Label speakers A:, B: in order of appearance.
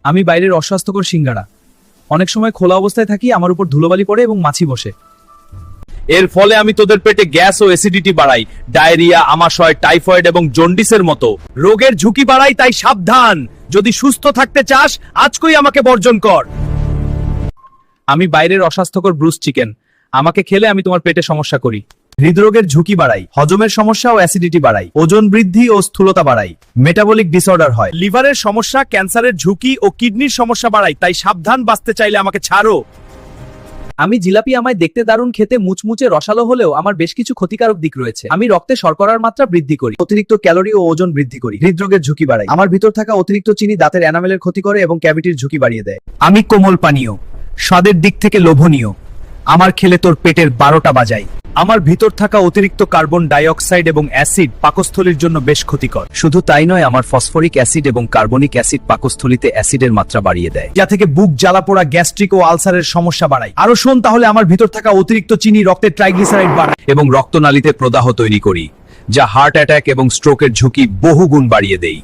A: আমি বাইরের অস্বাস্থ্যকর সিঙ্গারা। অনেক সময় খোলা অবস্থায় থাকি, আমার উপর ধুলোবালি পড়ে এবং মাছি বসে।
B: এর ফলে আমি তোদের পেটে গ্যাস ও অ্যাসিডিটি বাড়াই, ডায়রিয়া, আমাশয়, টাইফয়েড এবং জন্ডিসের মতো রোগের ঝুঁকি বাড়াই। তাই সাবধান, যদি সুস্থ থাকতে চাস আজকেই আমাকে বর্জন কর।
A: আমি বাইরের অস্বাস্থ্যকর ব্রুস চিকেন। আমাকে খেলে আমি তোমার পেটে সমস্যা করি। হৃদরোগের ঝুঁকি বাড়াই, হজমের সমস্যা ও অ্যাসিডিটি বাড়াই, ওজন বৃদ্ধি ও স্থূলতা বাড়াই, মেটাবলিক ডিসঅর্ডার হয়,
B: লিভারের সমস্যা, ক্যান্সারের ঝুঁকি ও কিডনির সমস্যা বাড়াই। তাই সাবধান, বাঁচতে চাইলে আমাকে ছাড়ো।
A: আমি জিলাপি আমায় দেখতে দারুণ, খেতে মুচমুচে রসালো হলেও আমার বেশ কিছু ক্ষতিকারক দিক রয়েছে। আমি রক্তে শর্করার মাত্রা বৃদ্ধি করি, অতিরিক্ত ক্যালোরি ও ওজন বৃদ্ধি করি, হৃদরোগের ঝুঁকি বাড়াই, আমার ভিতর থাকা অতিরিক্ত চিনি দাঁতের এনামেলের ক্ষতি করে এবং ক্যাভিটির ঝুঁকি বাড়িয়ে দেয়।
B: আমি কোমল পানীয়, স্বাদের দিক থেকে লোভনীয়, আমার খেলে তোর পেটের 12টা বাজাই। আমার ভিতর থাকা অতিরিক্ত কার্বন ডাই অক্সাইড এবং অ্যাসিড পাকস্থলীর জন্য বেশ ক্ষতিকর।
A: শুধু তাই নয়, আমার ফসফরিক অ্যাসিড এবং কার্বনিক অ্যাসিড পাকস্থলীতে অ্যাসিডের মাত্রা বাড়িয়ে দেয়,
B: যা থেকে বুক জ্বালা পোড়া, গ্যাস্ট্রিক ও আলসারের সমস্যা বাড়ায়। আরো শোন তাহলে, আমার ভিতর থাকা অতিরিক্ত চিনি রক্তে ট্রাইগ্লিসারাইড বাড়ায়
A: এবং রক্তনালীতে প্রদাহ তৈরি করি, যা হার্ট অ্যাটাক এবং স্ট্রোকের ঝুঁকি বহুগুণ বাড়িয়ে দেয়।